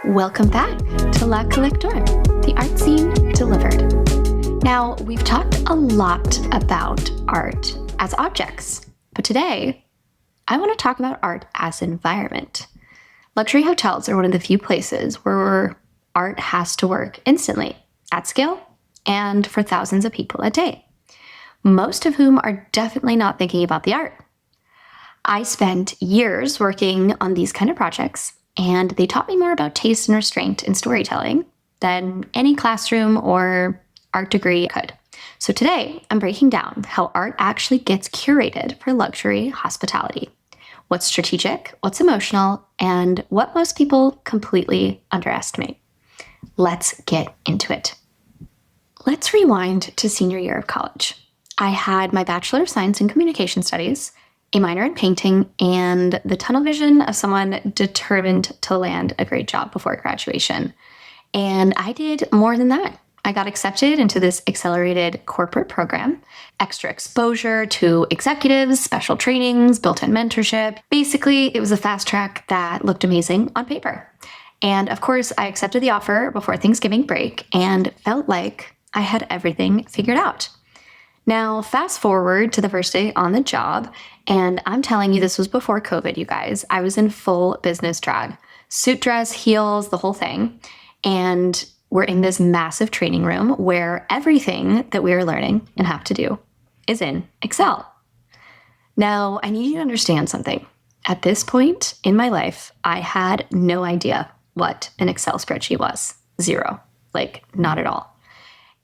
Welcome back to La Collector, the art scene delivered. Now, we've talked a lot about art as objects, but today I want to talk about art as environment. Luxury hotels are one of the few places where art has to work instantly, at scale, and for thousands of people a day, most of whom are definitely not thinking about the art. I spent years working on these kind of projects, and they taught me more about taste and restraint in storytelling than any classroom or art degree could. So today, I'm breaking down how art actually gets curated for luxury hospitality. What's strategic, what's emotional, and what most people completely underestimate. Let's get into it. Let's rewind to senior year of college. I had my Bachelor of Science in Communication Studies, a minor in painting, and the tunnel vision of someone determined to land a great job before graduation. And I did more than that. I got accepted into this accelerated corporate program, extra exposure to executives, special trainings, built-in mentorship. Basically, it was a fast track that looked amazing on paper. And of course, I accepted the offer before Thanksgiving break and felt like I had everything figured out. Now, fast forward to the first day on the job, and I'm telling you, this was before COVID, you guys. I was in full business drag, suit dress, heels, the whole thing. And we're in this massive training room where everything that we are learning and have to do is in Excel. Now, I need you to understand something. At this point in my life, I had no idea what an Excel spreadsheet was. Zero. Like, not at all.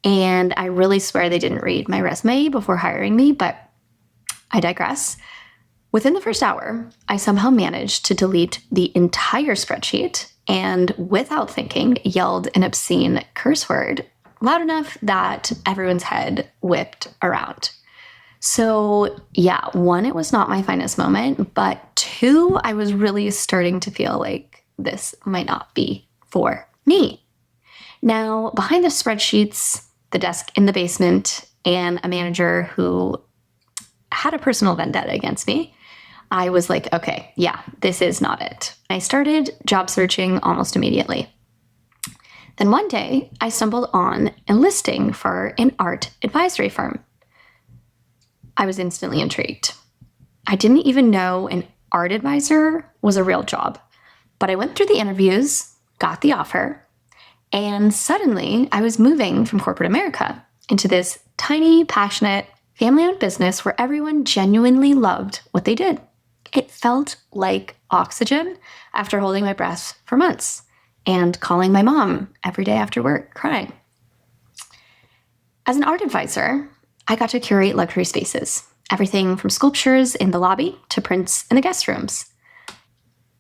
And I really swear they didn't read my resume before hiring me, but I digress. Within the first hour, I somehow managed to delete the entire spreadsheet and, without thinking, yelled an obscene curse word loud enough that everyone's head whipped around. So yeah, one, it was not my finest moment, but two, I was really starting to feel like this might not be for me. Now, behind the spreadsheets, the desk in the basement, and a manager who had a personal vendetta against me, I was like, okay, yeah, this is not it. I started job searching almost immediately. Then one day, I stumbled on a listing for an art advisory firm. I was instantly intrigued. I didn't even know an art advisor was a real job, but I went through the interviews, got the offer, and suddenly I was moving from corporate America into this tiny, passionate, family-owned business where everyone genuinely loved what they did. It felt like oxygen after holding my breath for months and calling my mom every day after work, crying. As an art advisor, I got to curate luxury spaces, everything from sculptures in the lobby to prints in the guest rooms.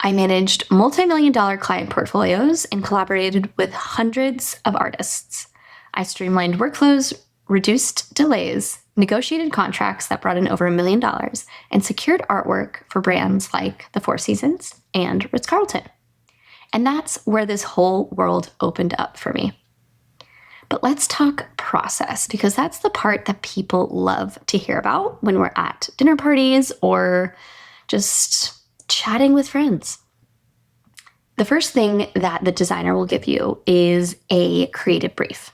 I managed multi-million-dollar client portfolios and collaborated with hundreds of artists. I streamlined workflows, reduced delays, negotiated contracts that brought in over $1 million, and secured artwork for brands like the Four Seasons and Ritz-Carlton. And that's where this whole world opened up for me. But let's talk process, because that's the part that people love to hear about when we're at dinner parties or just chatting with friends. The first thing that the designer will give you is a creative brief.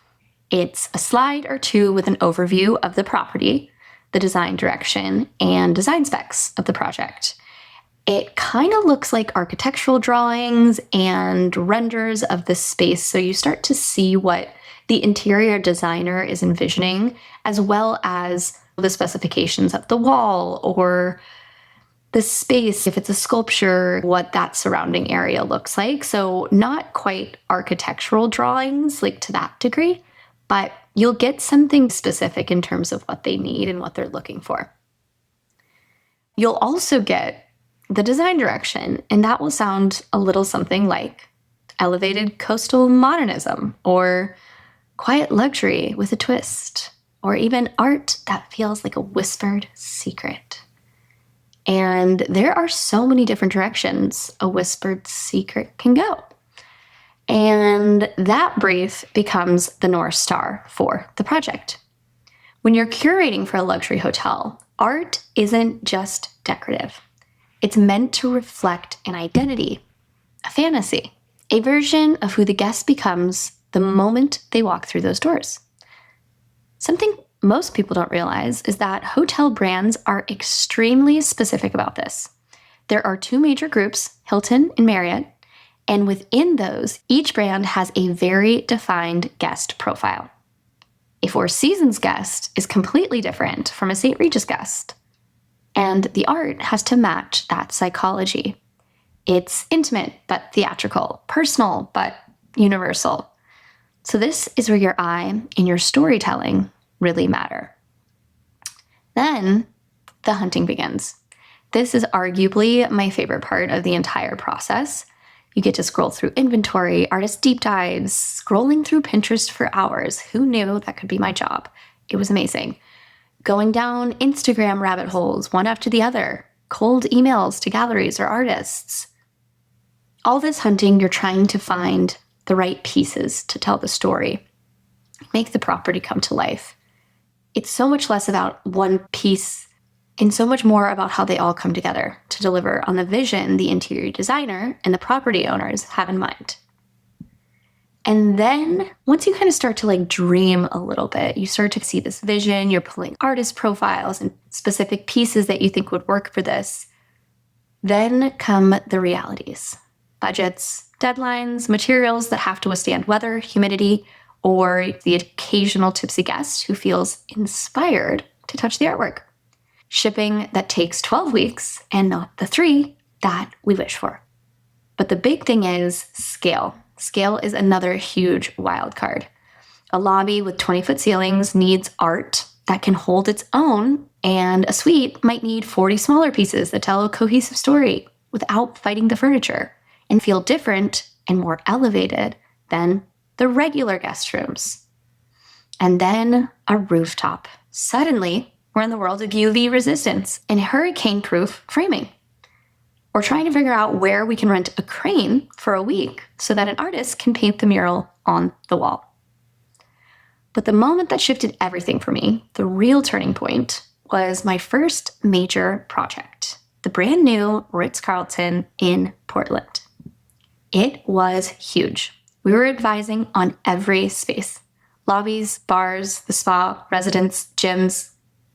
It's a slide or two with an overview of the property, the design direction, and design specs of the project. It kind of looks like architectural drawings and renders of the space, so you start to see what the interior designer is envisioning, as well as the specifications of the wall or the space, if it's a sculpture, what that surrounding area looks like. So not quite architectural drawings, like to that degree, but you'll get something specific in terms of what they need and what they're looking for. You'll also get the design direction, and that will sound a little something like elevated coastal modernism or quiet luxury with a twist, or even art that feels like a whispered secret. And there are so many different directions a whispered secret can go. And that brief becomes the North Star for the project. When you're curating for a luxury hotel, art isn't just decorative. It's meant to reflect an identity, a fantasy, a version of who the guest becomes the moment they walk through those doors. Something most people don't realize is that hotel brands are extremely specific about this. There are two major groups, Hilton and Marriott, and within those, each brand has a very defined guest profile. A Four Seasons guest is completely different from a St. Regis guest, and the art has to match that psychology. It's intimate but theatrical, personal but universal. So this is where your eye and your storytelling really matter. Then the hunting begins. This is arguably my favorite part of the entire process. You get to scroll through inventory, artist deep dives, scrolling through Pinterest for hours. Who knew that could be my job? It was amazing. Going down Instagram rabbit holes, one after the other, cold emails to galleries or artists. All this hunting, you're trying to find the right pieces to tell the story, make the property come to life. It's so much less about one piece and so much more about how they all come together to deliver on the vision the interior designer and the property owners have in mind. And then once you kind of start to dream a little bit, you start to see this vision, you're pulling artist profiles and specific pieces that you think would work for this. Then come the realities, budgets, deadlines, materials that have to withstand weather, humidity, or the occasional tipsy guest who feels inspired to touch the artwork. Shipping that takes 12 weeks and not the 3 that we wish for. But the big thing is scale. Scale is another huge wild card. A lobby with 20-foot ceilings needs art that can hold its own, and a suite might need 40 smaller pieces that tell a cohesive story without fighting the furniture and feel different and more elevated than the regular guest rooms. And then a rooftop. Suddenly, we're in the world of UV resistance and hurricane-proof framing. We're trying to figure out where we can rent a crane for a week so that an artist can paint the mural on the wall. But the moment that shifted everything for me, the real turning point, was my first major project, the brand new Ritz-Carlton in Portland. It was huge. We were advising on every space: lobbies, bars, the spa, residence, gyms,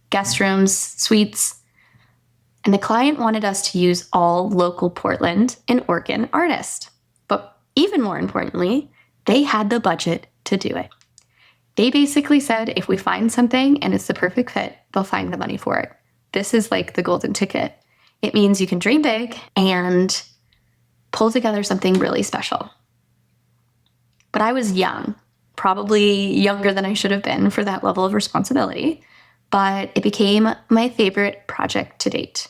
guest rooms, suites. And the client wanted us to use all local Portland and Oregon artists. But even more importantly, they had the budget to do it. They basically said, if we find something and it's the perfect fit, they'll find the money for it. This is like the golden ticket. It means you can dream big and pull together something really special. But I was young, probably younger than I should have been for that level of responsibility, but it became my favorite project to date.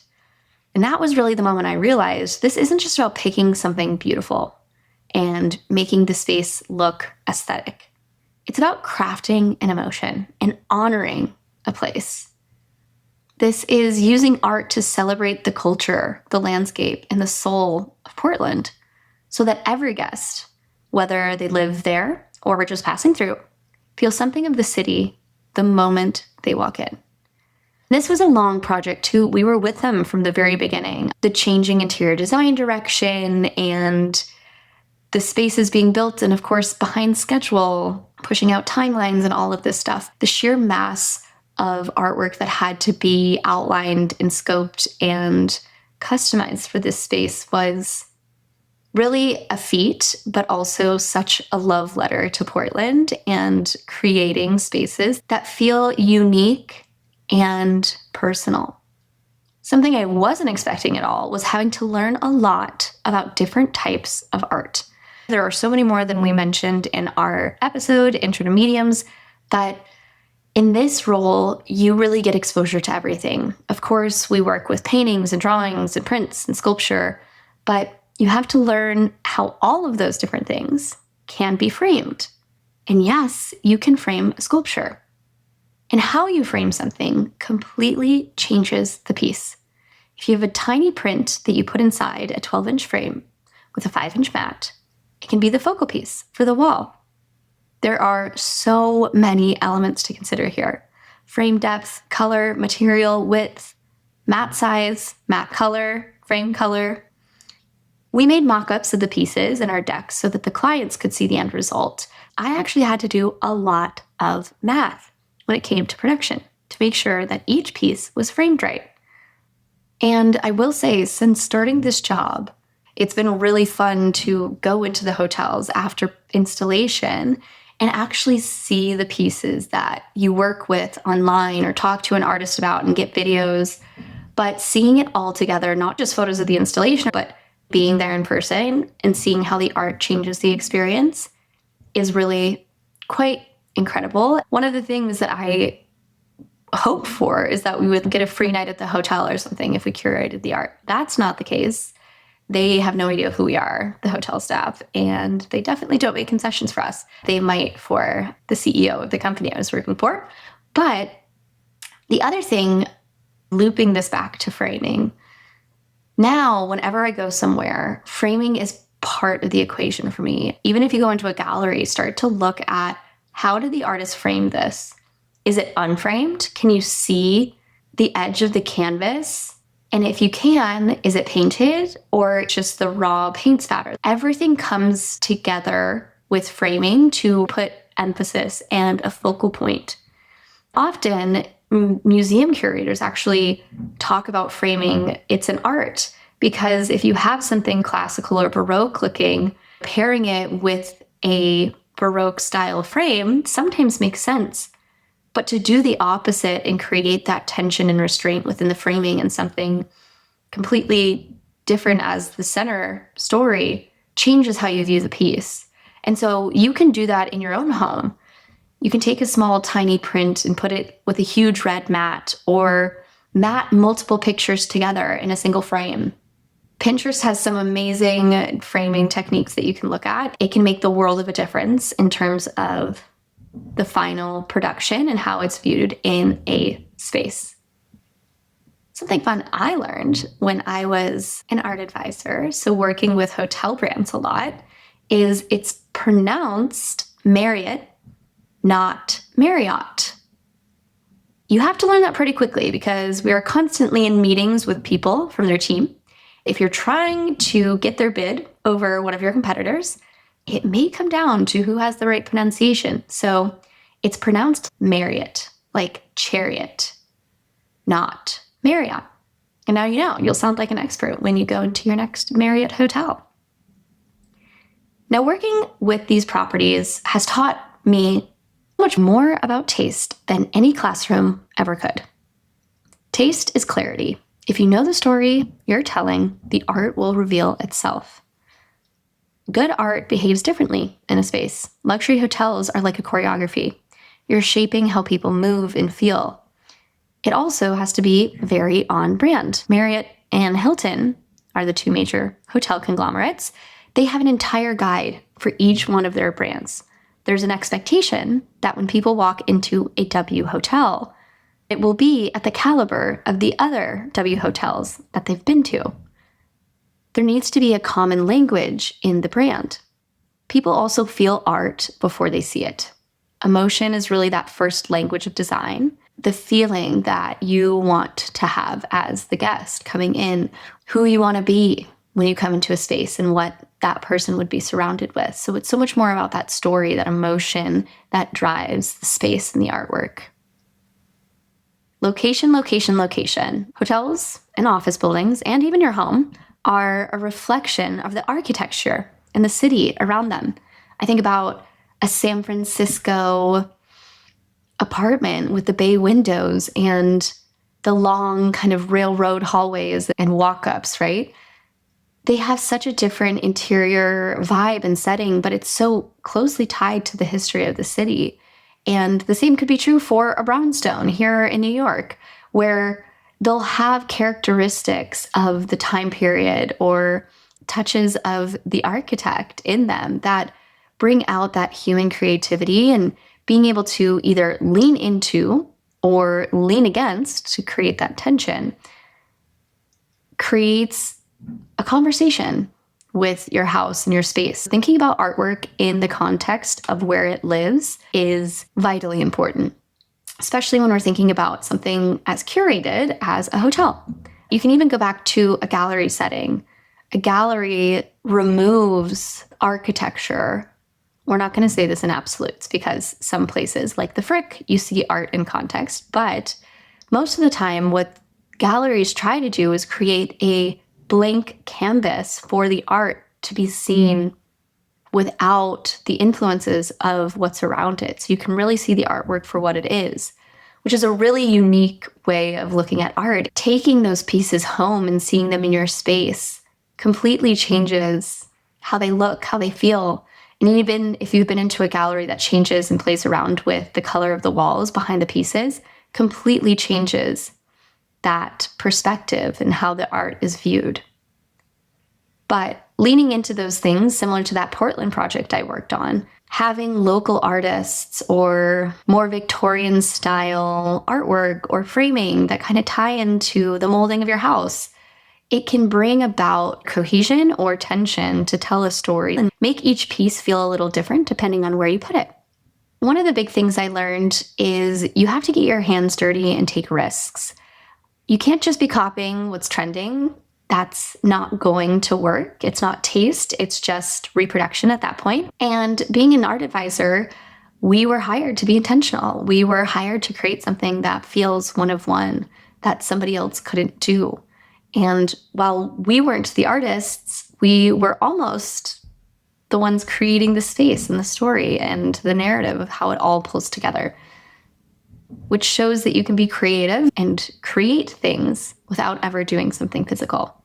And that was really the moment I realized this isn't just about picking something beautiful and making the space look aesthetic. It's about crafting an emotion and honoring a place. This is using art to celebrate the culture, the landscape, and the soul of Portland so that every guest, whether they live there or were just passing through, feels something of the city the moment they walk in. This was a long project too. We were with them from the very beginning. The changing interior design direction and the spaces being built and of course behind schedule, pushing out timelines and all of this stuff. The sheer mass of artwork that had to be outlined and scoped and customized for this space was really a feat, but also such a love letter to Portland and creating spaces that feel unique and personal. Something I wasn't expecting at all was having to learn a lot about different types of art. There are so many more than we mentioned in our episode, Intro to Mediums, that in this role, you really get exposure to everything. Of course, we work with paintings and drawings and prints and sculpture, but you have to learn how all of those different things can be framed. And yes, you can frame a sculpture. And how you frame something completely changes the piece. If you have a tiny print that you put inside a 12-inch frame with a 5-inch mat, it can be the focal piece for the wall. There are so many elements to consider here. Frame depth, color, material, width, mat size, mat color, frame color. We made mock-ups of the pieces in our decks so that the clients could see the end result. I actually had to do a lot of math when it came to production to make sure that each piece was framed right. And I will say, since starting this job, it's been really fun to go into the hotels after installation and actually see the pieces that you work with online or talk to an artist about and get videos. But seeing it all together, not just photos of the installation, but being there in person and seeing how the art changes the experience is really quite incredible. One of the things that I hope for is that we would get a free night at the hotel or something if we curated the art. That's not the case. They have no idea who we are, the hotel staff, and they definitely don't make concessions for us. They might for the CEO of the company I was working for. But the other thing, looping this back to framing, now whenever I go somewhere, framing is part of the equation for me. Even if you go into a gallery, start to look at how did the artist frame this? Is it unframed? Can you see the edge of the canvas? And if you can, is it painted or just the raw paint spatter? Everything comes together with framing to put emphasis and a focal point. Often, museum curators actually talk about framing. It's an art because if you have something classical or Baroque looking, pairing it with a Baroque style frame sometimes makes sense. But to do the opposite and create that tension and restraint within the framing and something completely different as the center story changes how you view the piece. And so you can do that in your own home. You can take a small, tiny print and put it with a huge red mat or mat multiple pictures together in a single frame. Pinterest has some amazing framing techniques that you can look at. It can make the world of a difference in terms of the final production and how it's viewed in a space. Something fun I learned when I was an art advisor, so working with hotel brands a lot, is it's pronounced Marriott, not Marriott. You have to learn that pretty quickly because we are constantly in meetings with people from their team. If you're trying to get their bid over one of your competitors, it may come down to who has the right pronunciation. So it's pronounced Marriott, like chariot, not Marriott. And now you know, you'll sound like an expert when you go into your next Marriott hotel. Now, working with these properties has taught me much more about taste than any classroom ever could. Taste is clarity. If you know the story you're telling, the art will reveal itself. Good art behaves differently in a space. Luxury hotels are like a choreography. You're shaping how people move and feel. It also has to be very on brand. Marriott and Hilton are the two major hotel conglomerates. They have an entire guide for each one of their brands. There's an expectation that when people walk into a W hotel, it will be at the caliber of the other W hotels that they've been to. There needs to be a common language in the brand. People also feel art before they see it. Emotion is really that first language of design, the feeling that you want to have as the guest coming in, who you want to be when you come into a space and what that person would be surrounded with. So it's so much more about that story, that emotion that drives the space and the artwork. Location, location, location. Hotels and office buildings, and even your home, are a reflection of the architecture and the city around them. I think about a San Francisco apartment with the bay windows and the long kind of railroad hallways and walk-ups, right? They have such a different interior vibe and setting, but it's so closely tied to the history of the city. And the same could be true for a brownstone here in New York, where they'll have characteristics of the time period or touches of the architect in them that bring out that human creativity, and being able to either lean into or lean against to create that tension creates a conversation with your house and your space. Thinking about artwork in the context of where it lives is vitally important, especially when we're thinking about something as curated as a hotel. You can even go back to a gallery setting. a gallery removes architecture. We're not going to say this in absolutes because some places like the Frick, you see art in context, but most of the time what galleries try to do is create a blank canvas for the art to be seen without the influences of what's around it. So you can really see the artwork for what it is, which is a really unique way of looking at art. Taking those pieces home and seeing them in your space completely changes how they look, how they feel. And even if you've been into a gallery that changes and plays around with the color of the walls behind the pieces, completely changes that perspective and how the art is viewed. But leaning into those things, similar to that Portland project I worked on, having local artists or more Victorian style artwork or framing that kind of tie into the molding of your house, it can bring about cohesion or tension to tell a story and make each piece feel a little different depending on where you put it. One of the big things I learned is you have to get your hands dirty and take risks. You can't just be copying what's trending. That's not going to work. It's not taste, it's just reproduction at that point. And being an art advisor, we were hired to be intentional. We were hired to create something that feels one of one, that somebody else couldn't do. And while we weren't the artists, we were almost the ones creating the space and the story and the narrative of how it all pulls together, which shows that you can be creative and create things without ever doing something physical.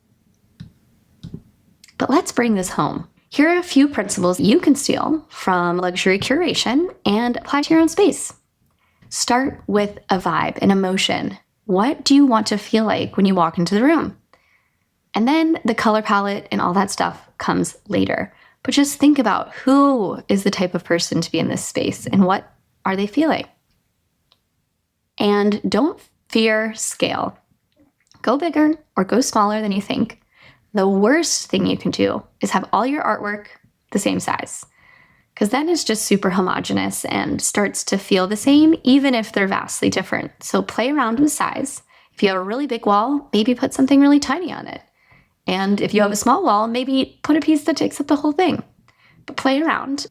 But let's bring this home. Here are a few principles you can steal from luxury curation and apply to your own space. Start with a vibe, an emotion. What do you want to feel like when you walk into the room? And then the color palette and all that stuff comes later. But just think about who is the type of person to be in this space and what are they feeling? And don't fear scale. Go bigger or go smaller than you think. The worst thing you can do is have all your artwork the same size, because then it's just super homogenous and starts to feel the same, even if they're vastly different. So play around with size. If you have a really big wall, maybe put something really tiny on it. And if you have a small wall, maybe put a piece that takes up the whole thing. But play around.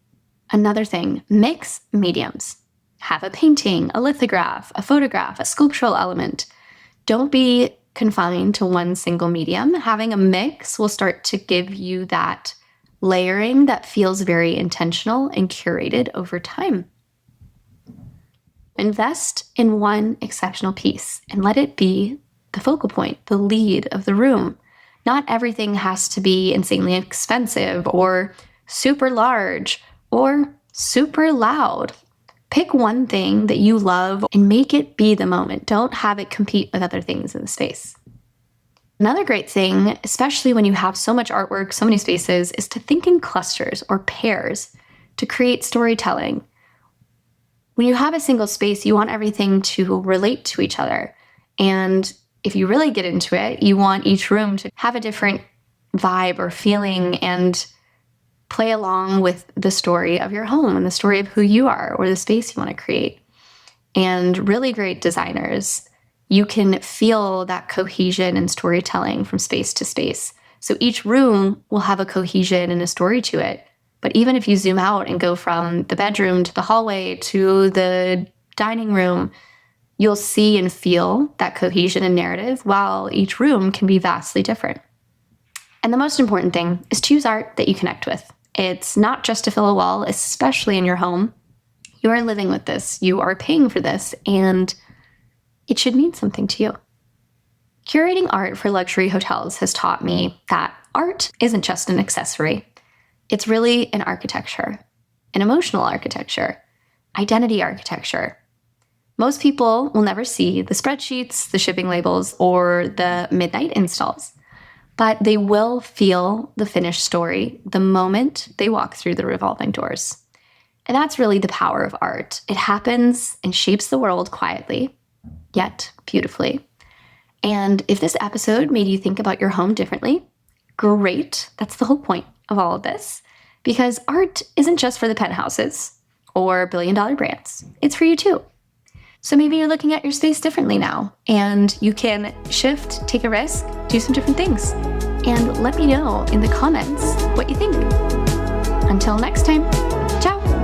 Another thing, mix mediums. Have a painting, a lithograph, a photograph, a sculptural element. Don't be confined to one single medium. Having a mix will start to give you that layering that feels very intentional and curated over time. Invest in one exceptional piece and let it be the focal point, the lead of the room. Not everything has to be insanely expensive or super large or super loud. Pick one thing that you love and make it be the moment. Don't have it compete with other things in the space. Another great thing, especially when you have so much artwork, so many spaces, is to think in clusters or pairs to create storytelling. When you have a single space, you want everything to relate to each other. And if you really get into it, you want each room to have a different vibe or feeling and play along with the story of your home and the story of who you are or the space you want to create. And really great designers, you can feel that cohesion and storytelling from space to space. So each room will have a cohesion and a story to it. But even if you zoom out and go from the bedroom to the hallway to the dining room, you'll see and feel that cohesion and narrative, while each room can be vastly different. And the most important thing is choose art that you connect with. It's not just to fill a wall, especially in your home. You are living with this. You are paying for this, and it should mean something to you. Curating art for luxury hotels has taught me that art isn't just an accessory. It's really an architecture, an emotional architecture, identity architecture. Most people will never see the spreadsheets, the shipping labels, or the midnight installs, but they will feel the finished story the moment they walk through the revolving doors. And that's really the power of art. It happens and shapes the world quietly, yet beautifully. And if this episode made you think about your home differently, great. That's the whole point of all of this, because art isn't just for the penthouses or billion-dollar brands. It's for you too. So maybe you're looking at your space differently now, and you can shift, take a risk, do some different things. and let me know in the comments what you think. Until next time, ciao!